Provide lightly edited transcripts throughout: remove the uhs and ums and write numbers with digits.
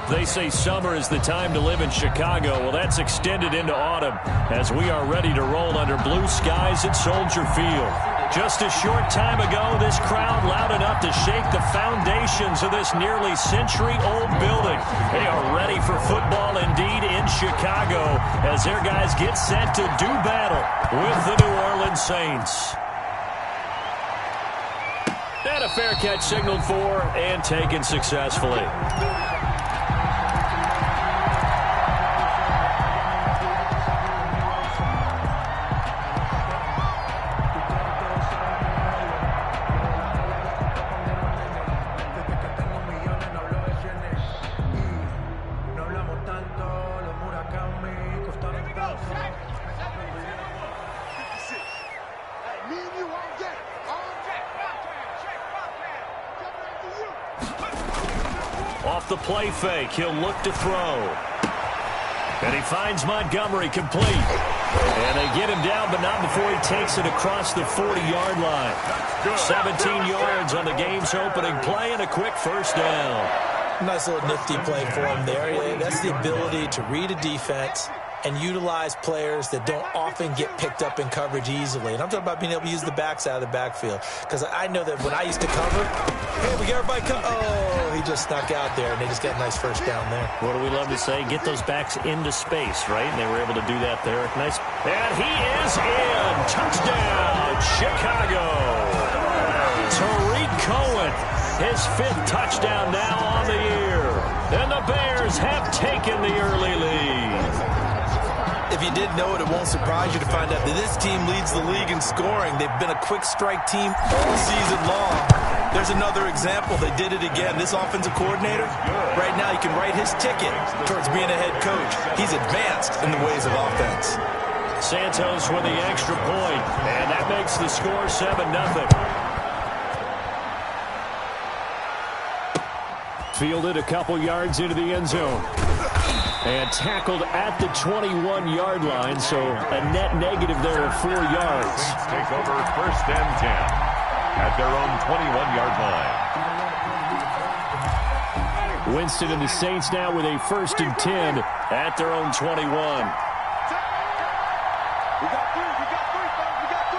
They say summer is the time to live in Chicago. Well, that's extended into autumn as we are ready to roll under blue skies at Soldier Field. Just a short time ago, this crowd loud enough to shake the foundations of this nearly century-old building. They are ready for football indeed in Chicago as their guys get set to do battle with the New Orleans Saints. And a fair catch signaled for and taken successfully. Off the play fake, he'll look to throw. And he finds Montgomery complete. And they get him down, but not before he takes it across the 40-yard line. 17 yards on the game's opening play and a quick first down. Nice little nifty play for him there. That's the ability to read a defense and utilize players that don't often get picked up in coverage easily. And I'm talking about being able to use the backs out of the backfield. Because I know that when I used to cover, hey, we got everybody oh, he just snuck out there, and they just got a nice first down there. What do we love to say? Get those backs into space, right? And they were able to do that there. Nice. And he is in. Touchdown, Chicago. Tariq Cohen, his 5th touchdown now on the year. And the Bears have taken the early lead. If you didn't know it, it won't surprise you to find out that this team leads the league in scoring. They've been a quick strike team all season long. There's another example. They did it again. This offensive coordinator, right now, you can write his ticket towards being a head coach. He's advanced in the ways of offense. Santos with the extra point, and that makes the score 7-0. Fielded a couple yards into the end zone. And tackled at the 21-yard line, so a net negative there of 4 yards. Take over 1st and 10 at their own 21-yard line. Winston and the Saints now with a 1st and 10 at their own 21. We got 3, fellas, we got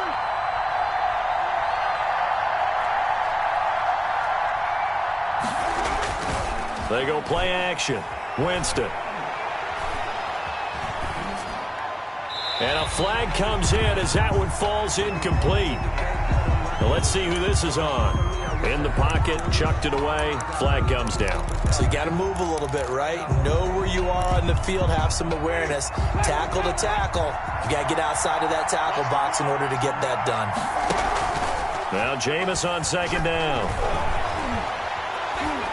3. They go play action. Winston. And a flag comes in as that one falls incomplete. Now let's see who this is on. In the pocket, chucked it away, flag comes down. So you got to move a little bit, right? Know where you are on the field, have some awareness. Tackle to tackle. You got to get outside of that tackle box in order to get that done. Now Jameis on 2nd down.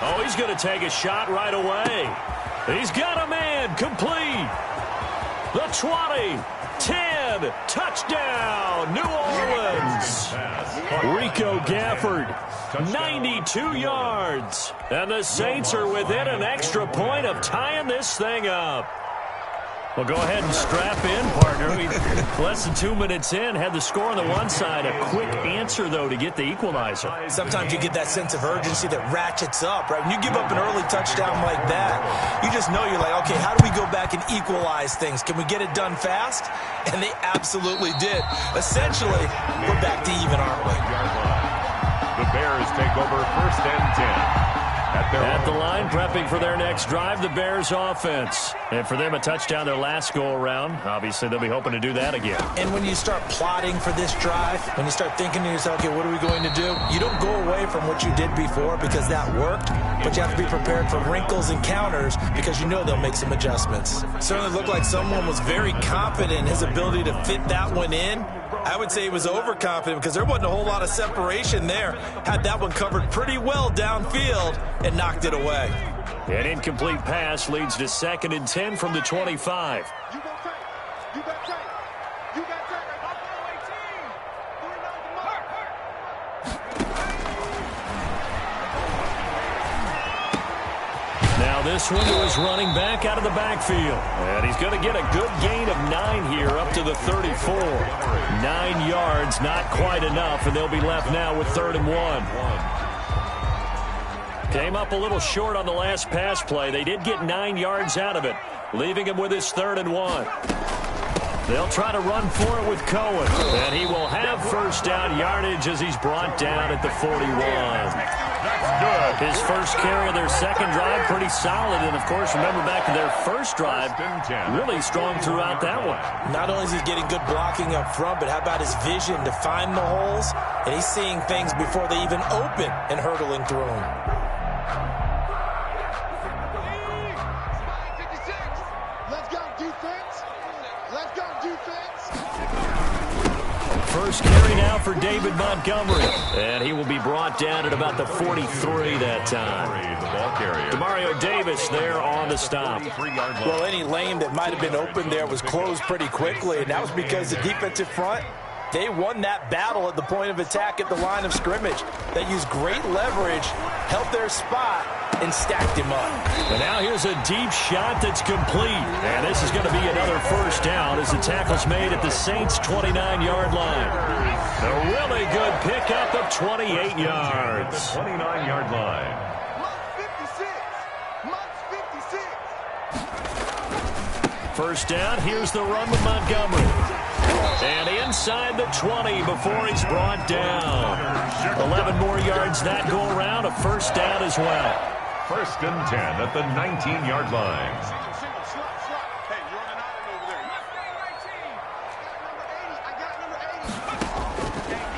Oh, he's going to take a shot right away. He's got a man, complete. The 20, 10, touchdown, New Orleans. Rico Gafford, 92 yards. And the Saints are within an extra point of tying this thing up. Well, go ahead and strap in, partner. Less than 2 minutes in, had the score on the one side. A quick answer, though, to get the equalizer. Sometimes you get that sense of urgency that ratchets up, right? When you give up an early touchdown like that, you just know you're like, okay, how do we go back and equalize things? Can we get it done fast? And they absolutely did. Essentially, we're back to even, aren't we? The Bears take over 1st and 10. At the line, prepping for their next drive, the Bears offense. And for them, a touchdown their last go-around. Obviously, they'll be hoping to do that again. And when you start plotting for this drive, when you start thinking to yourself, okay, what are we going to do? You don't go away from what you did before because that worked, but you have to be prepared for wrinkles and counters because you know they'll make some adjustments. Certainly looked like someone was very confident in his ability to fit that one in. I would say he was overconfident because there wasn't a whole lot of separation there. Had that one covered pretty well downfield and knocked it away. An incomplete pass leads to 2nd and 10 from the 25. Now this one to his running back out of the backfield. And he's going to get a good gain of 9 here up to the 34. 9 yards, not quite enough, and they'll be left now with 3rd and 1. Came up a little short on the last pass play. They did get 9 yards out of it, leaving him with his 3rd and 1. They'll try to run for it with Cohen, and he will have first down yardage as he's brought down at the 41. That's good. His first carry of their second drive, pretty solid. And, of course, remember back to their first drive, really strong throughout that one. Not only is he getting good blocking up front, but how about his vision to find the holes? And he's seeing things before they even open and hurdling through them. Let's go, defense. Let's go, defense. First carry now for David Montgomery. And he will be brought down at about the 43 that time. The ball carrier. Demario Davis there on the stop. Well, any lane that might have been open there was closed pretty quickly, and that was because the defensive front, they won that battle at the point of attack at the line of scrimmage. They used great leverage, held their spot, and stacked him up. And now here's a deep shot that's complete. And this is going to be another first down as the tackle's made at the Saints' 29-yard line. A really good pickup of 28 yards. 29-yard line. First down, here's the run with Montgomery. And inside the 20 before he's brought down. 11 more yards that go around, a first down as well. First and 10 at the 19-yard line.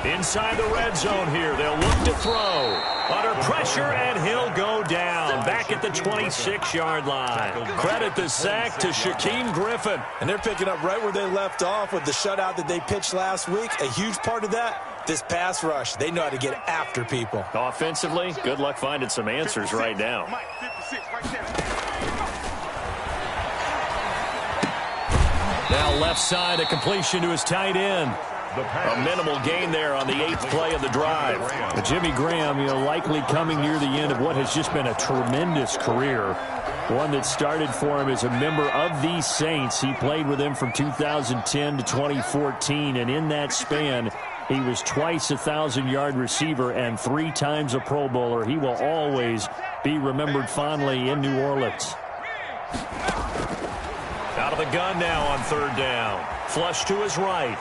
Inside the red zone here, they'll look to throw. Under pressure, and he'll go down. Back at the 26-yard line. Credit the sack to Shaquem Griffin. And they're picking up right where they left off with the shutout that they pitched last week. A huge part of that, this pass rush. They know how to get after people. Offensively, good luck finding some answers right now. Now left side, a completion to his tight end. A minimal gain there on the 8th play of the drive. But Jimmy Graham, likely coming near the end of what has just been a tremendous career. One that started for him as a member of the Saints. He played with them from 2010 to 2014, and in that span, he was twice a 1,000-yard receiver and 3 times a Pro Bowler. He will always be remembered fondly in New Orleans. Out of the gun now on 3rd down. Flush to his right.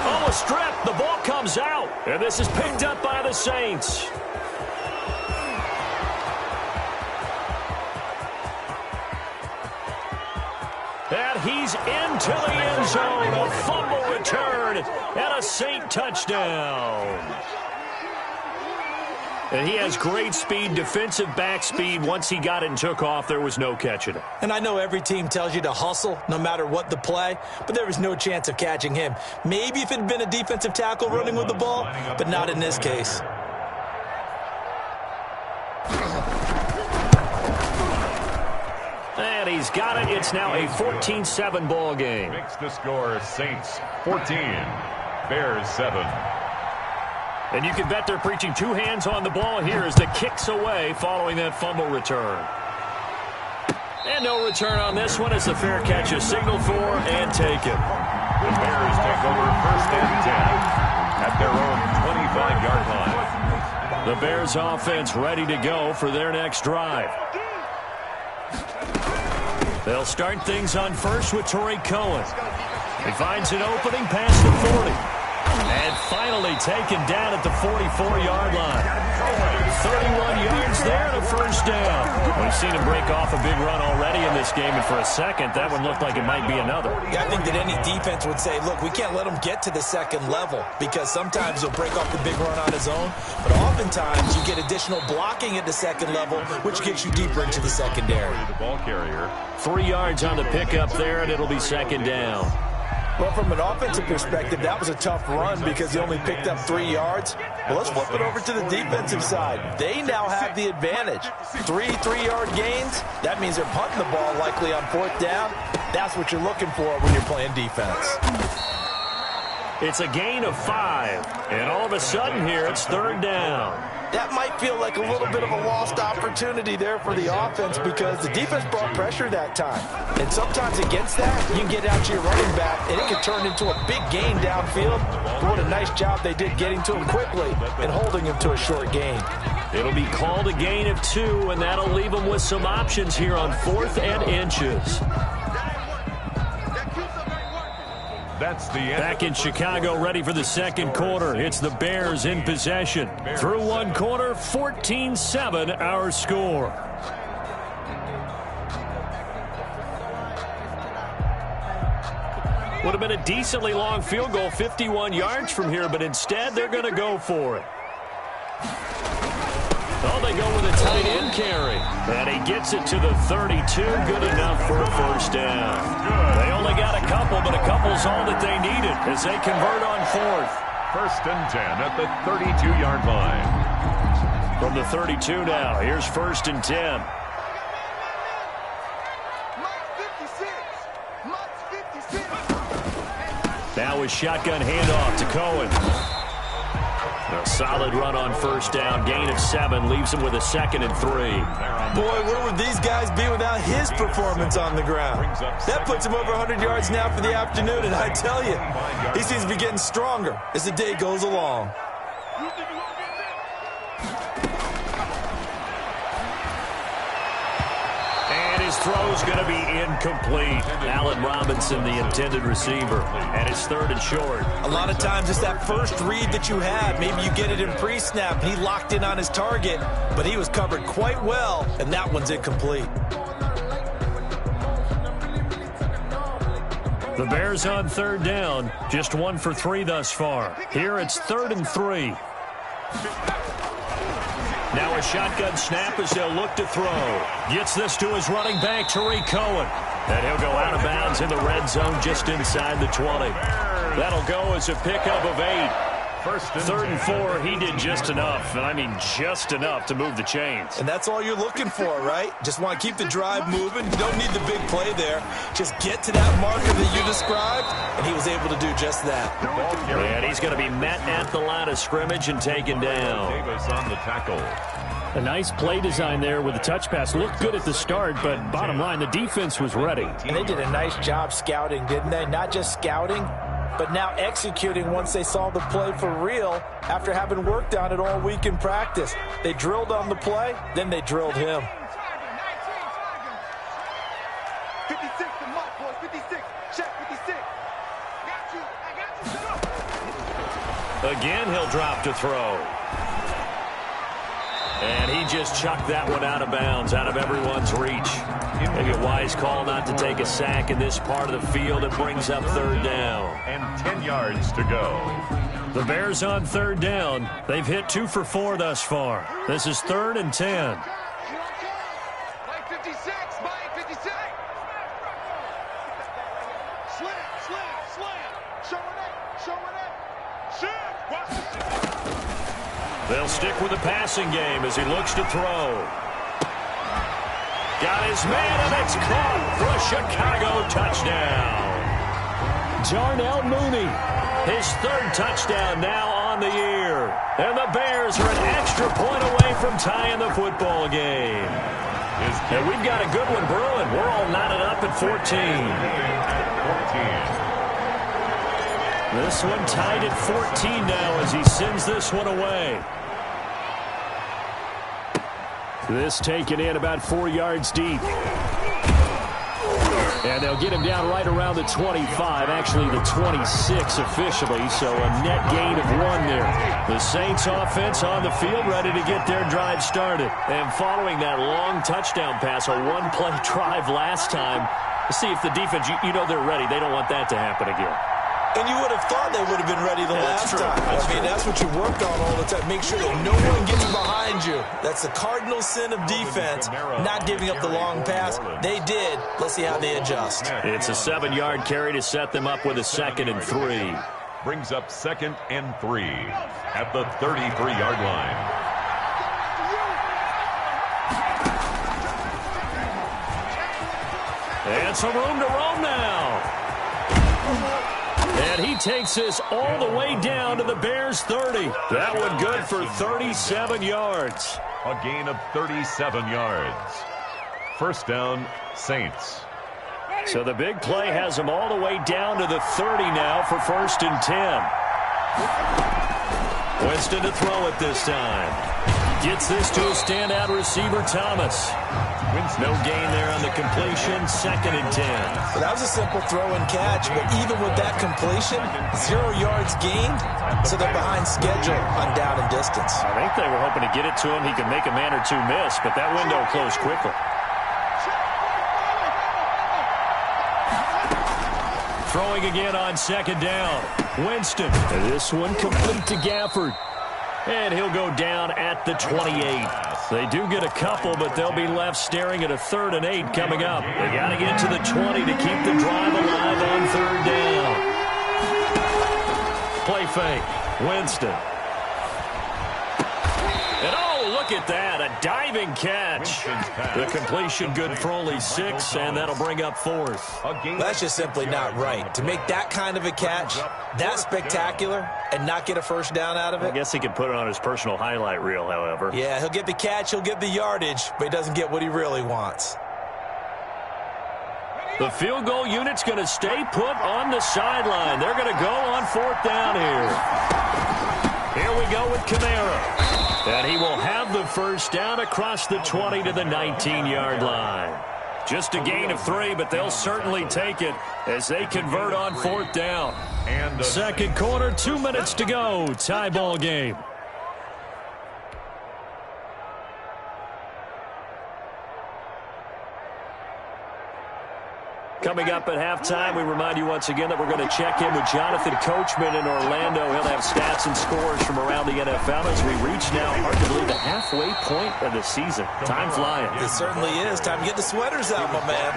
Oh, a strip. The ball comes out. And this is picked up by the Saints. And he's into the end zone. A fumble return and a Saint touchdown. And he has great speed, defensive back speed. Once he got it and took off, there was no catching it. And I know every team tells you to hustle no matter what the play, but there was no chance of catching him. Maybe if it had been a defensive tackle running with the ball, but not in this case. And he's got it. It's now a 14-7 ball game. Makes the score Saints 14, Bears 7. And you can bet they're preaching 2 hands on the ball here as the kick's away following that fumble return. And no return on this one as the fair catch is signaled for and taken. The Bears take over first and 10 at their own 25-yard line. The Bears offense ready to go for their next drive. They'll start things on first with Tariq Cohen. He finds an opening past the 40. And finally taken down at the 44-yard line. 31 yards there and a first down. We've seen him break off a big run already in this game, and for a second, that one looked like it might be another. Yeah, I think that any defense would say, look, we can't let him get to the second level because sometimes he'll break off the big run on his own, but oftentimes you get additional blocking at the second level, which gets you deeper into the secondary. The ball carrier. 3 yards on the pickup there, and it'll be second down. Well, from an offensive perspective, that was a tough run because he only picked up 3 yards. Well, let's flip it over to the defensive side. They now have the advantage. 3 3-yard gains. That means they're punting the ball likely on 4th down. That's what you're looking for when you're playing defense. It's a gain of 5. And all of a sudden here, it's 3rd down. That might feel like a little bit of a lost opportunity there for the offense because the defense brought pressure that time. And sometimes against that, you can get out to your running back, and it can turn into a big gain downfield. But what a nice job they did getting to him quickly and holding him to a short gain. It'll be called a gain of 2, and that'll leave them with some options here on 4th and inches. That's the end. Back in Chicago, ready for the second quarter. It's the Bears in possession. Through one quarter, 14-7 our score. Would have been a decently long field goal, 51 yards from here, but instead they're going to go for it. Oh, they go with a tight end carry. And he gets it to the 32. Good enough for a first down. They only got a couple, but a couple's all that they needed as they convert on 4th. 1st and 10 at the 32-yard line. From the 32 now, here's 1st and 10. Now a shotgun handoff to Cohen. A solid run on first down. Gain of 7 leaves him with a 2nd and 3. Boy, where would these guys be without his performance on the ground? That puts him over 100 yards now for the afternoon, and I tell you, he seems to be getting stronger as the day goes along. His throw's going to be incomplete. Allen Robinson, the intended receiver, and it's 3rd and short. A lot of times it's that first read that you have. Maybe you get it in pre-snap. He locked in on his target, but he was covered quite well, and that one's incomplete. The Bears on 3rd down, just 1 for 3 thus far. Here it's 3rd and 3. Now a shotgun snap as they'll look to throw. Gets this to his running back, Tariq Cohen. And he'll go out of bounds in the red zone just inside the 20. That'll go as a pickup of 8. 3rd and 4, he did just enough, and I mean just enough to move the chains. And that's all you're looking for, right? Just want to keep the drive moving. You don't need the big play there. Just get to that marker that you described, and he was able to do just that. And he's going to be met at the line of scrimmage and taken down. Davis on the tackle. A nice play design there with the touch pass. Looked good at the start, but bottom line, the defense was ready. And they did a nice job scouting, didn't they? Not just scouting, but now executing once they saw the play for real after having worked on it all week in practice. They drilled on the play, then they drilled him. 56, the mark, boys. 56. Check 56. Again, he'll drop to throw. And he just chucked that one out of bounds, out of everyone's reach. Maybe a wise call not to take a sack in this part of the field. It brings up 3rd down. And 10 yards to go. The Bears on 3rd down. They've hit 2 for 4 thus far. This is 3rd and 10. By 56, by 56. Slam. Showing it. They'll stick with the passing game as he looks to throw. Got his man, and it's caught for a Chicago touchdown. Darnell Mooney, his 3rd touchdown now on the year. And the Bears are an extra point away from tying the football game. And we've got a good one brewing. We're all knotted up at 14. This one tied at 14 now as he sends this one away. This taken in about 4 yards deep. And they'll get him down right around the 25, actually the 26 officially, so a net gain of 1 there. The Saints offense on the field ready to get their drive started. And following that long touchdown pass, a one-play drive last time, see if the defense, you know they're ready. They don't want that to happen again. And you would have thought they would have been ready the last time. That's what you worked on all the time. Make sure that no one gets behind you. That's the cardinal sin of defense, not giving up the long pass. They did. Let's see how they adjust. It's a 7-yard carry to set them up with a 2nd and 3. Brings up 2nd and 3 at the 33-yard line. And some room to roam now. And he takes this all the way down to the Bears' 30. That one good for 37 yards. A gain of 37 yards. First down, Saints. So the big play has him all the way down to the 30 now for 1st and 10. Winston to throw it this time. Gets this to a standout receiver, Thomas. No gain there on the completion, 2nd and 10. So that was a simple throw and catch, but even with that completion, 0 yards gained, so they're behind schedule on down and distance. I think they were hoping to get it to him. He could make a man or two miss, but that window closed quickly. Throwing again on 2nd down. Winston. This one complete to Gafford. And he'll go down at the 28. They do get a couple, but they'll be left staring at a 3rd and 8 coming up. They got to get to the 20 to keep the drive alive on 3rd down. Play fake. Winston. And oh, look at that. A diving catch. The completion good for only 6, and that'll bring up 4th. That's just simply not right. To make that kind of a catch, that spectacular, and not get a 1st down out of it. I guess he could put it on his personal highlight reel, however. Yeah, he'll get the catch, he'll get the yardage, but he doesn't get what he really wants. The field goal unit's going to stay put on the sideline. They're going to go on 4th down here. Here we go with Kamara. And he will have the 1st down across the 20 to the 19-yard line. Just a gain of 3, but they'll certainly take it as they convert on 4th down. And 2nd quarter, 2 minutes to go. Tie ball game. Coming up at halftime, we remind you once again that we're going to check in with Jonathan Coachman in Orlando. He'll have stats and scores from around the NFL as we reach now, hard to believe, the halfway point of the season. Time flying. It certainly is. Time to get the sweaters out, my man.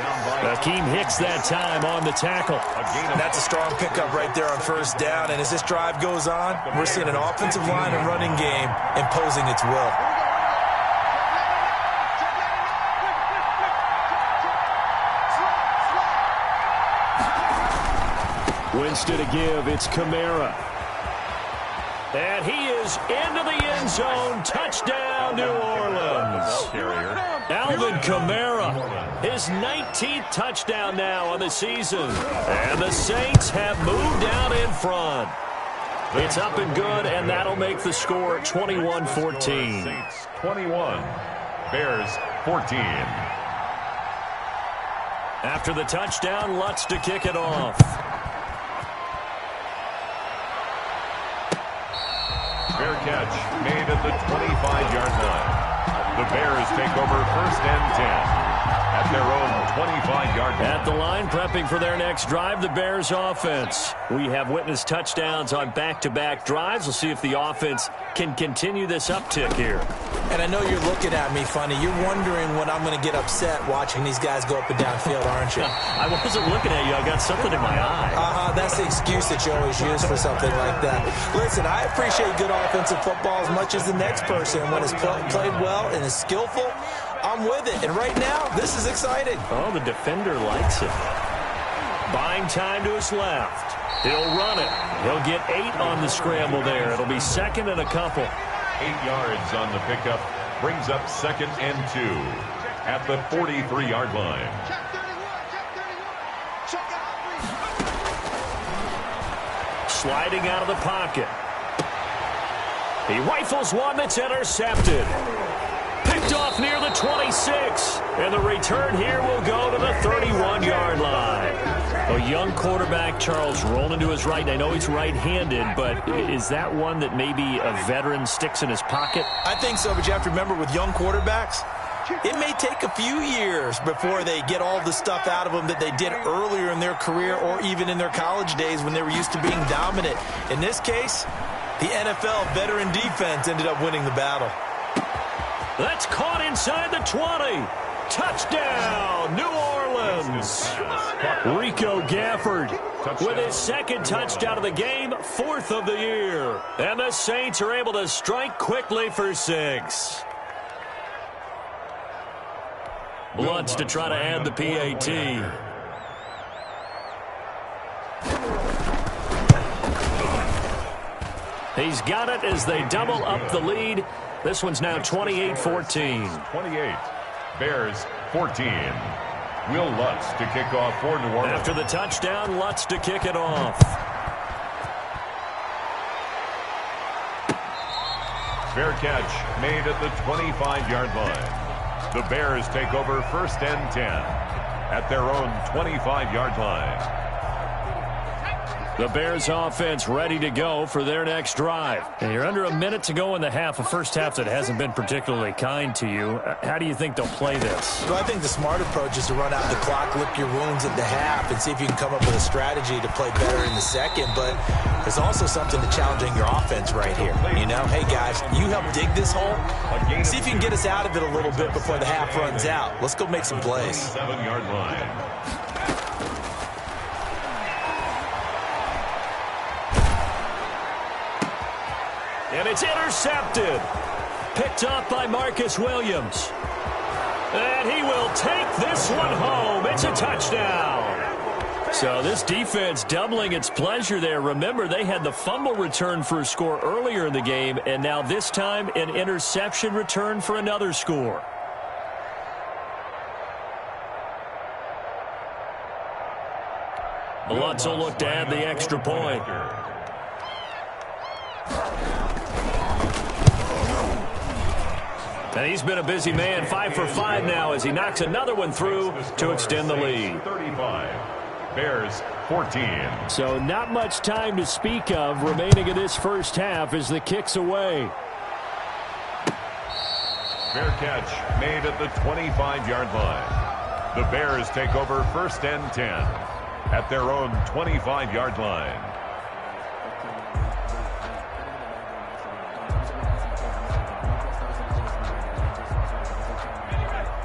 Akeem Hicks that time on the tackle. And that's a strong pickup right there on 1st down. And as this drive goes on, we're seeing an offensive line and running game imposing its will. Winston to give. It's Kamara. And he is into the end zone. Touchdown, New Orleans. Alvin Kamara, his 19th touchdown now on the season. And the Saints have moved out in front. It's up and good, and that'll make the score 21-14. Saints 21, Bears 14. After the touchdown, Lutz to kick it off. Fair catch made at the 25-yard line. The Bears take over 1st and 10 at their own 25-yard line. At the line, prepping for their next drive, the Bears offense. We have witnessed touchdowns on back-to-back drives. We'll see if the offense can continue this uptick here. And I know you're looking at me funny. You're wondering when I'm going to get upset watching these guys go up and down field, aren't you? I wasn't looking at you. I got something in my eye. That's the excuse that you always use for something like that. Listen, I appreciate good offensive football as much as the next person. When it's played well and is skillful, I'm with it. And right now, this is exciting. Oh, the defender likes it. Buying time to his left. He'll run it. He'll get 8 on the scramble there. It'll be 2nd and a couple. 8 yards on the pickup. Brings up 2nd and 2 at the 43-yard line. Sliding out of the pocket. He rifles one that's intercepted. Picked off near the 26. And the return here will go to the 31-yard line. A young quarterback, Charles, rolling to his right. I know he's right-handed, but is that one that maybe a veteran sticks in his pocket? I think so, but you have to remember with young quarterbacks, it may take a few years before they get all the stuff out of them that they did earlier in their career or even in their college days when they were used to being dominant. In this case, the NFL veteran defense ended up winning the battle. That's caught inside the 20. Touchdown, New Orleans. Rico Gafford with his 2nd touchdown of the game, 4th of the year. And the Saints are able to strike quickly for 6. Lutz to try to add the PAT. He's got it as they double up the lead. This one's now 28-14. 28. Bears 14. Will Lutz to kick off for New Orleans. After the touchdown, Lutz to kick it off. Fair catch made at the 25-yard line. The Bears take over 1st and 10 at their own 25-yard line. The Bears offense ready to go for their next drive. And you're under a minute to go in the half, a first half that hasn't been particularly kind to you. How do you think they'll play this? Well, I think the smart approach is to run out the clock, lick your wounds at the half, and see if you can come up with a strategy to play better in the second. But there's also something to challenging your offense right here. You know, hey, guys, you help dig this hole. See if you can get us out of it a little bit before the half runs out. Let's go make some plays. 7-yard line. And it's intercepted. Picked up by Marcus Williams. And he will take this one home. It's a touchdown. So this defense doubling its pleasure there. Remember, they had the fumble return for a score earlier in the game, and now this time an interception return for another score. Lutz will look to add the extra point. And he's been a busy man, 5 for 5 now as he knocks another one through to extend the lead. 35, Bears 14. So not much time to speak of remaining in this first half as the kick's away. Fair catch made at the 25-yard line. The Bears take over 1st and 10 at their own 25-yard line.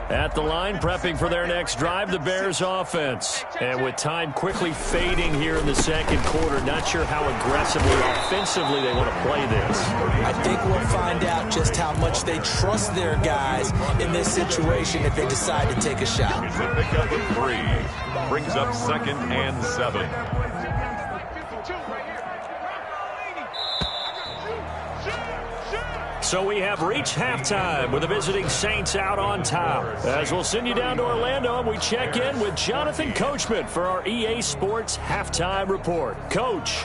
At the line, prepping for their next drive, the Bears offense. And with time quickly fading here in the second quarter, not sure how aggressively, offensively they want to play this. I think we'll find out just how much they trust their guys in this situation if they decide to take a shot. It's a pickup of 3. Brings up 2nd and 7. So we have reached halftime with the visiting Saints out on top. As we'll send you down to Orlando, and we check in with Jonathan Coachman for our EA Sports Halftime Report. Coach.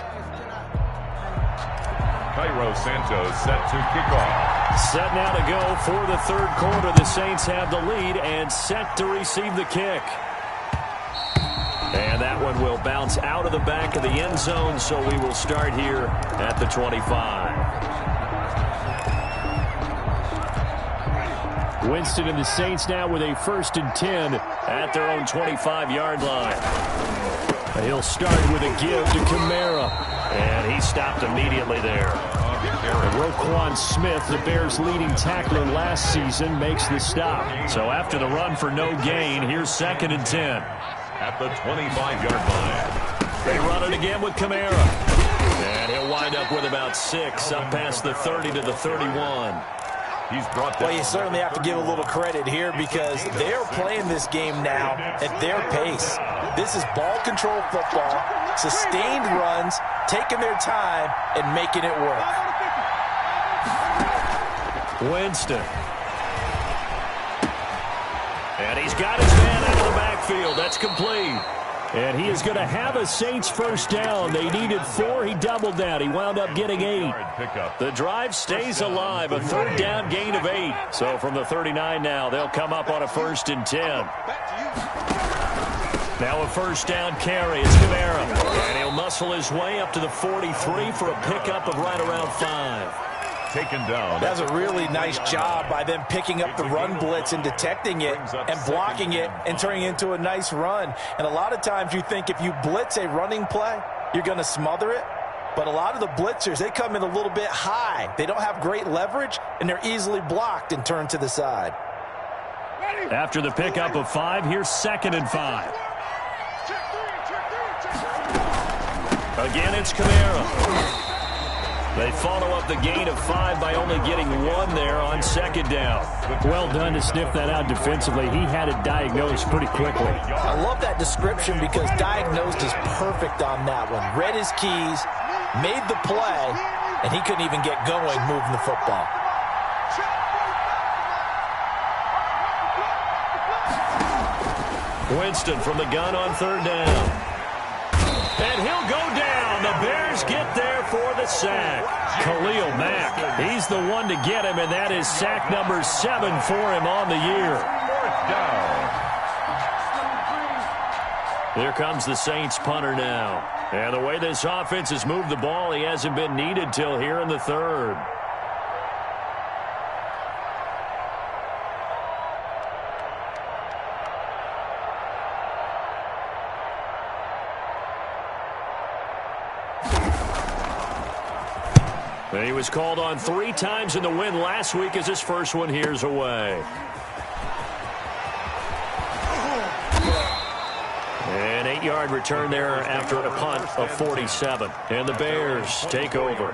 Cairo Santos set to kick off. Set now to go for the third quarter. The Saints have the lead and set to receive the kick. And that one will bounce out of the back of the end zone, so we will start here at the 25. Winston and the Saints now with a 1st and 10 at their own 25-yard line. He'll start with a give to Kamara. And he stopped immediately there. Roquan Smith, the Bears' leading tackler last season, makes the stop. So after the run for no gain, here's 2nd and 10. At the 25-yard line. They run it again with Kamara. And he'll wind up with about 6 up past the 30 to the 31. He's brought well, you certainly have to give a little credit here because they're playing this game now at their pace. This is ball control football, sustained runs, taking their time, and making it work. Winston. And he's got his man out of the backfield. That's complete. And he is going to have a Saints first down. They needed 4. He doubled that. He wound up getting 8. The drive stays alive. A 3rd down gain of 8. So from the 39 now, they'll come up on a 1st and 10. Now a 1st down carry. It's Kamara. And he'll muscle his way up to the 43 for a pickup of right around 5. Taken down. That's a really nice job by them picking up the run blitz and detecting it and blocking it and turning it into a nice run. And a lot of times you think if you blitz a running play, you're going to smother it. But a lot of the blitzers, they come in a little bit high. They don't have great leverage, and they're easily blocked and turned to the side. After the pickup of 5, here's 2nd and 5. Again, it's Kamara. They follow up the gain of 5 by only getting 1 there on 2nd down. Well done to sniff that out defensively. He had it diagnosed pretty quickly. I love that description because diagnosed is perfect on that one. Read his keys, made the play, and he couldn't even get going moving the football. Winston from the gun on 3rd down. And he'll go down. The Bears Bears get there for the sack. Khalil Mack, he's the one to get him, and that is sack number 7 for him on the year. 4th down. Here comes the Saints punter now. And the way this offense has moved the ball, he hasn't been needed till here in the 3rd. And he was called on 3 times in the win last week as his first one here's away. An 8-yard return there after a punt of 47. And the Bears take over.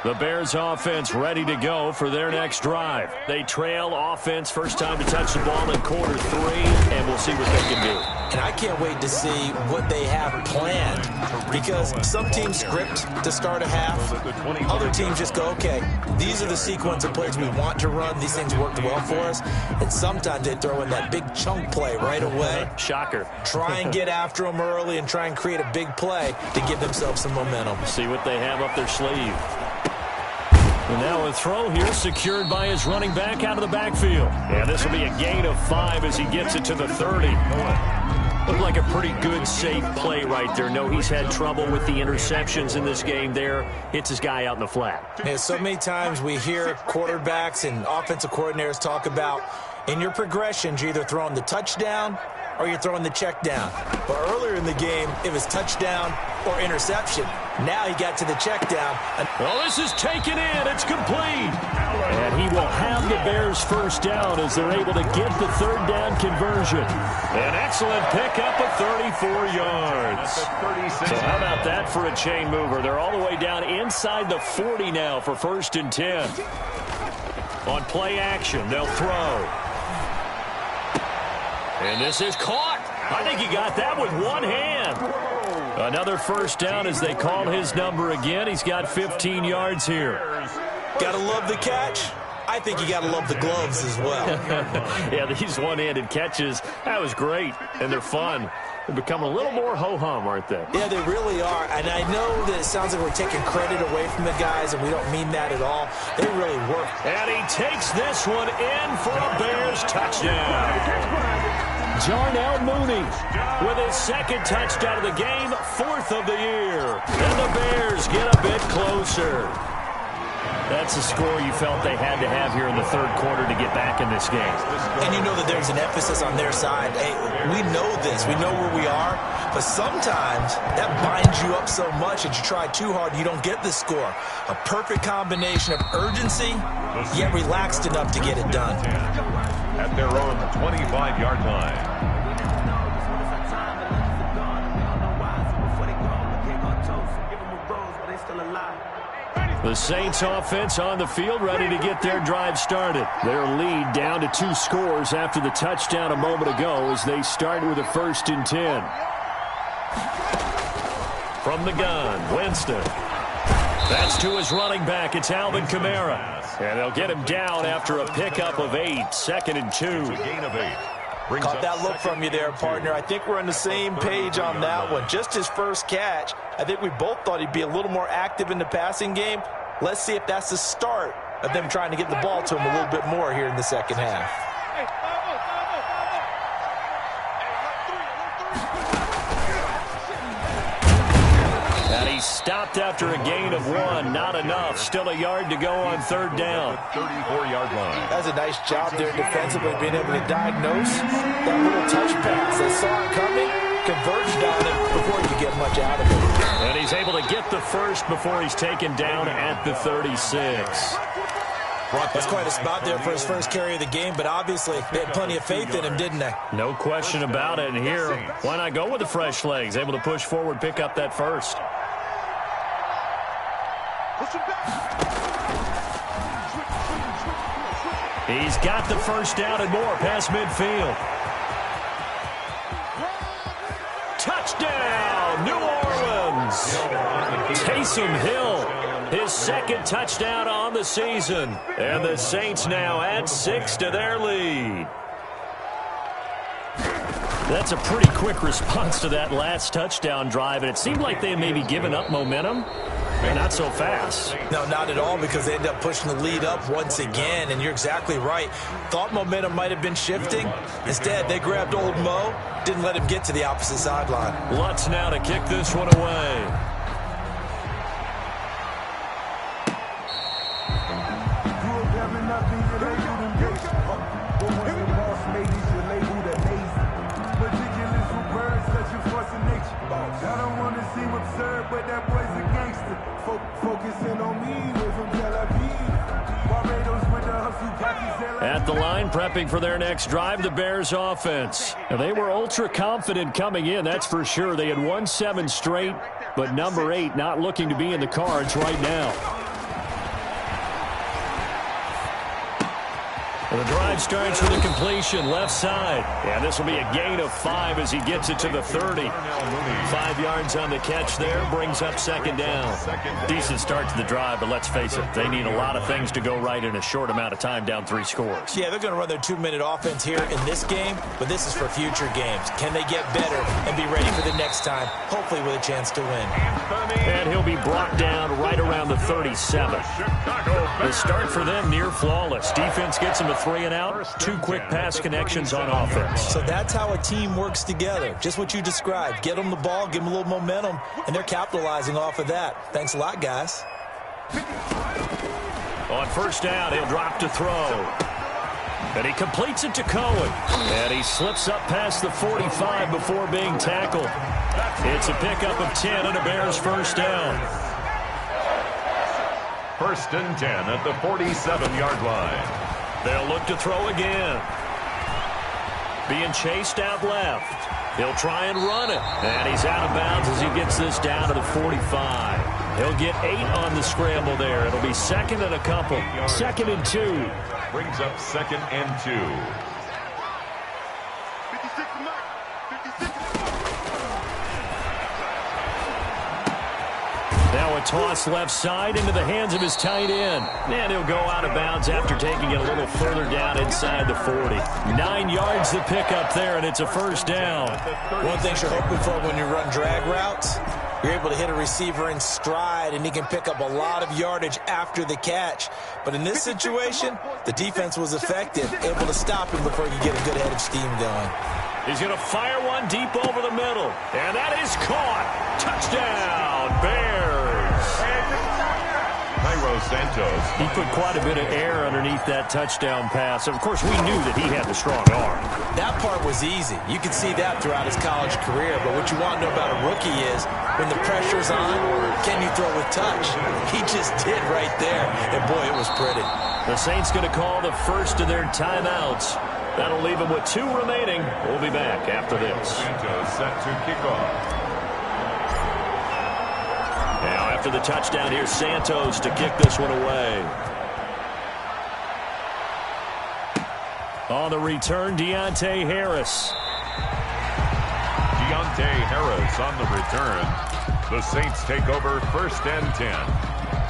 The Bears offense ready to go for their next drive. They trail offense, first time to touch the ball in quarter 3, and we'll see what they can do. And I can't wait to see what they have planned, because some teams script to start a half. Other teams just go, okay, these are the sequence of plays we want to run. These things worked well for us. And sometimes they throw in that big chunk play right away. Shocker. Try and get after them early and try and create a big play to give themselves some momentum. See what they have up their sleeve. And now a throw here secured by his running back out of the backfield. And this will be a gain of 5 as he gets it to the 30. Looked like a pretty good, safe play right there. No, he's had trouble with the interceptions in this game there. Hits his guy out in the flat. Yeah, so many times we hear quarterbacks and offensive coordinators talk about in your progressions, you're either throwing the touchdown or you're throwing the check down. But earlier in the game, it was touchdown or interception. Now he got to the check down. Well, this is taken in. It's complete. And he will have the Bears first down as they're able to get the 3rd down conversion. An excellent pickup of 34 yards. So how about that for a chain mover? They're all the way down inside the 40 now for 1st and 10. On play action, they'll throw. And this is caught. I think he got that with one hand. Another first down as they call his number again. He's got 15 yards here. Gotta love the catch. I think you gotta love the gloves as well. Yeah, these one-handed catches, that was great, and they're fun. They're becoming a little more ho-hum, aren't they? Yeah, they really are. And I know that it sounds like we're taking credit away from the guys, and we don't mean that at all. They really work. And he takes this one in for a Bears touchdown. Jarnell Mooney with his 2nd touchdown of the game, 4th of the year. And the Bears get a bit closer. That's a score you felt they had to have here in the 3rd quarter to get back in this game. And you know that there's an emphasis on their side. Hey, we know this. We know where we are. But sometimes that binds you up so much that you try too hard and you don't get the score. A perfect combination of urgency, yet relaxed enough to get it done. At their own 25-yard line. The Saints offense on the field ready to get their drive started. Their lead down to 2 scores after the touchdown a moment ago as they start with a 1st and 10. From the gun, Winston. That's to his running back. It's Alvin Kamara. And they'll get him down after a pickup of 8. 2nd and 2. It's a gain of 8. Caught that look from you there, partner. I think we're on the same page on that one. Just his first catch. I think we both thought he'd be a little more active in the passing game. Let's see if that's the start of them trying to get the ball to him a little bit more here in the 2nd half. And he stopped after a gain of 1. Not enough. Still a yard to go on 3rd down. 34-yard line. That's a nice job there defensively, being able to diagnose that little touch pass. They saw it coming, converged on it before you could get much out of it. And he's able to get the first before he's taken down at the 36. That's quite a spot there for his first carry of the game, but obviously they had plenty of faith in him, didn't they? No question about it. And here, why not go with the fresh legs? Able to push forward, pick up that first. He's got the first down and more past midfield. Touchdown, New Orleans. Taysom Hill, his 2nd touchdown on the season. And the Saints now add 6 to their lead. That's a pretty quick response to that last touchdown drive, and it seemed like they had maybe given up momentum. Not so fast. No, not at all, because they ended up pushing the lead up once again, and you're exactly right. Thought momentum might have been shifting. Instead, they grabbed old Mo, didn't let him get to the opposite sideline. Lutz now to kick this one away. I don't want to seem absurd, but that boy's a gangster. Focusing on me was from Tel Aviv. Barbados with the hustle. At the line, prepping for their next drive, the Bears offense. Now, they were ultra confident coming in, that's for sure. They had won 7 straight, but number 8 not looking to be in the cards right now. The drive starts with a completion, left side. And this will be a gain of 5 as he gets it to the 30. 5 yards on the catch there, brings up second down. Decent start to the drive, but let's face it, they need a lot of things to go right in a short amount of time, down 3 scores. Yeah, they're going to run their 2-minute offense here in this game, but this is for future games. Can they get better and be ready for the next time, hopefully with a chance to win? And he'll be brought down right around the 37. The start for them near flawless. Defense gets them a 3 and out. 2 quick pass connections on offense. So that's how a team works together. Just what you described. Get them the ball, give them a little momentum, and they're capitalizing off of that. Thanks a lot, guys. On first down, he'll drop to throw. And he completes it to Cohen. And he slips up past the 45 before being tackled. It's a pickup of 10 and a Bears first down. First and 10 at the 47-yard line. They'll look to throw again. Being chased out left. He'll try and run it. And he's out of bounds as he gets this down to the 45. He'll get 8 on the scramble there. It'll be second and a couple. Second and 2. Brings up second and 2. 56 to Mike. 56. Now a toss left side into the hands of his tight end. And he'll go out of bounds after taking it a little further down inside the 40. 9 yards to pick up there, and it's a first down. One thing you're hoping for when you run drag routes, you're able to hit a receiver in stride, and he can pick up a lot of yardage after the catch. But in this situation, the defense was effective, able to stop him before he could get a good head of steam going. He's going to fire one deep over the middle. And that is caught. Touchdown, Bears. Santos. He put quite a bit of air underneath that touchdown pass. Of course, we knew that he had the strong arm. That part was easy. You could see that throughout his college career. But what you want to know about a rookie is when the pressure's on, can you throw with touch? He just did right there. And, boy, it was pretty. The Saints going to call the first of their timeouts. That'll leave them with 2 remaining. We'll be back after this. Santos set to kick off. Now, after the touchdown, here's Santos to kick this one away. On the return, Deontay Harris. Deontay Harris on the return. The Saints take over first and 10.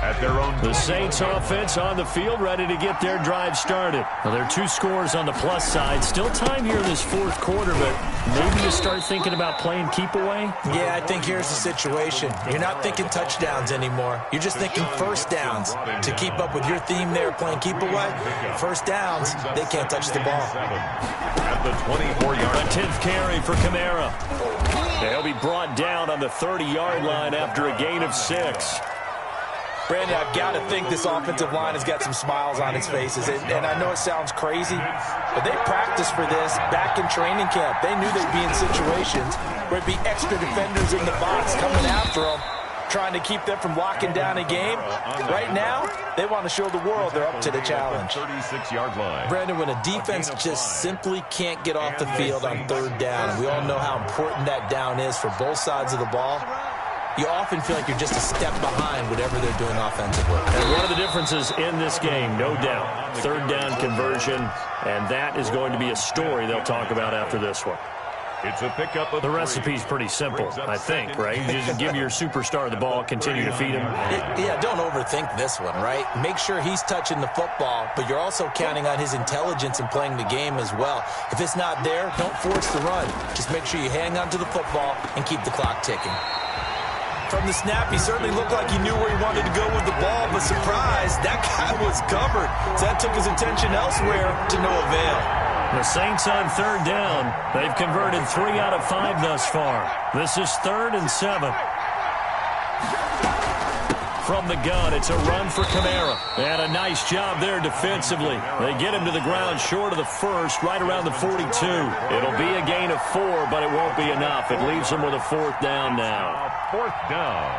At their own. The Saints offense on the field, ready to get their drive started. Well, there are 2 scores on the plus side. Still time here in this 4th quarter, but maybe you start thinking about playing keep away? Yeah, I think here's the situation. You're not thinking touchdowns anymore. You're just thinking first downs. To keep up with your theme there, playing keep away, first downs, they can't touch the ball. At the 24-yard. A 10th carry for Kamara. They'll be brought down on the 30-yard line after a gain of 6. Brandon, I've got to think this offensive line has got some smiles on its faces. And I know it sounds crazy, but they practiced for this back in training camp. They knew they'd be in situations where it'd be extra defenders in the box coming after them, trying to keep them from locking down a game. Right now, they want to show the world they're up to the challenge. 36-yard line. Brandon, when a defense just simply can't get off the field on 3rd down, and we all know how important that down is for both sides of the ball, you often feel like you're just a step behind whatever they're doing offensively. And one of the differences in this game, no doubt, 3rd down conversion, and that is going to be a story they'll talk about after this one. It's a pickup of The recipe's pretty simple, I think, right? You just give your superstar the ball, continue to feed him. Yeah, don't overthink this one, right? Make sure he's touching the football, but you're also counting on his intelligence in playing the game as well. If it's not there, don't force the run. Just make sure you hang on to the football and keep the clock ticking. From the snap, he certainly looked like he knew where he wanted to go with the ball, but surprise, that guy was covered. So that took his attention elsewhere to no avail. The Saints on third down. They've converted 3 out of 5 thus far. This is 3rd and 7. From the gun, it's a run for Kamara. And a nice job there defensively. They get him to the ground short of the first, right around the 42. It'll be a gain of 4, but it won't be enough. It leaves them with a 4th down now. 4th down.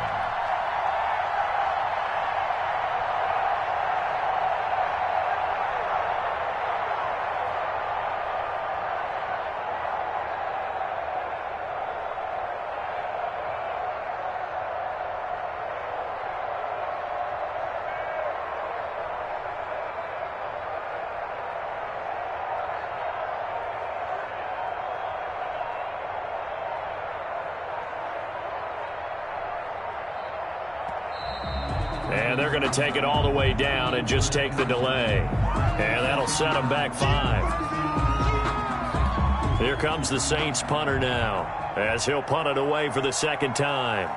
And they're going to take it all the way down and just take the delay. And that'll set them back 5. Here comes the Saints punter now, as he'll punt it away for the 2nd time.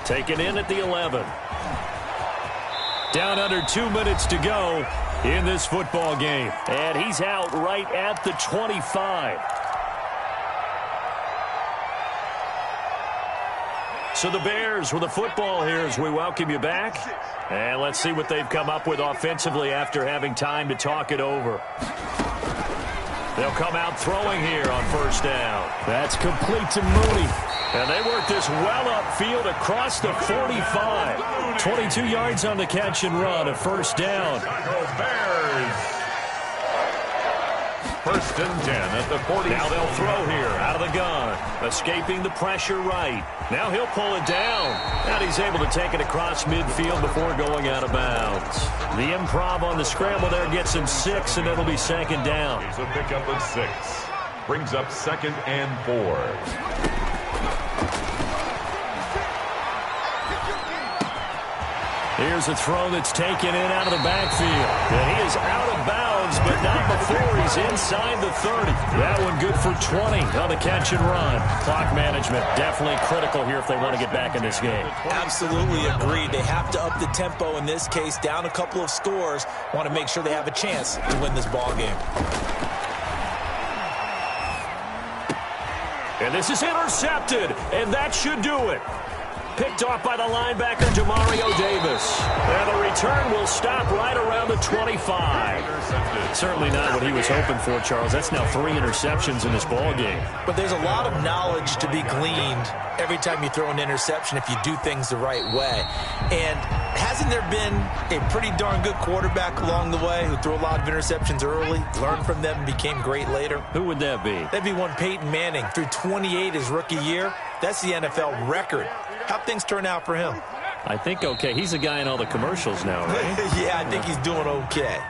Taken in at the 11. Down under 2 minutes to go in this football game. And he's out right at the 25. So the Bears with the football here as we welcome you back. And let's see what they've come up with offensively after having time to talk it over. They'll come out throwing here on 1st down. That's complete to Mooney. And they work this well upfield across the 45. 22 yards on the catch and run, a 1st down. Bears. 1st and 10 at the 40. Now they'll throw here out of the gun. Escaping the pressure right. Now he'll pull it down. And he's able to take it across midfield before going out of bounds. The improv on the scramble there gets him 6, and it'll be 2nd down. It's a pickup of 6. Brings up 2nd and 4. Here's a throw that's taken in out of the backfield. And he is out of bounds, but not before he's inside the 30. That one good for 20 on the catch and run. Clock management definitely critical here if they want to get back in this game. Absolutely agreed. They have to up the tempo in this case, down a couple of scores. Want to make sure they have a chance to win this ball game. And this is intercepted, and that should do it. Picked off by the linebacker, Demario Davis. And the return will stop right around the 25. Certainly not what he was hoping for, Charles. That's now 3 interceptions in this ball game. But there's a lot of knowledge to be gleaned every time you throw an interception if you do things the right way. And hasn't there been a pretty darn good quarterback along the way who threw a lot of interceptions early, learned from them, and became great later? Who would that be? That'd be one Peyton Manning. Threw 28 his rookie year. That's the NFL record. How'd things turn out for him? I think okay. He's a guy in all the commercials now, right? Yeah, I think he's doing okay.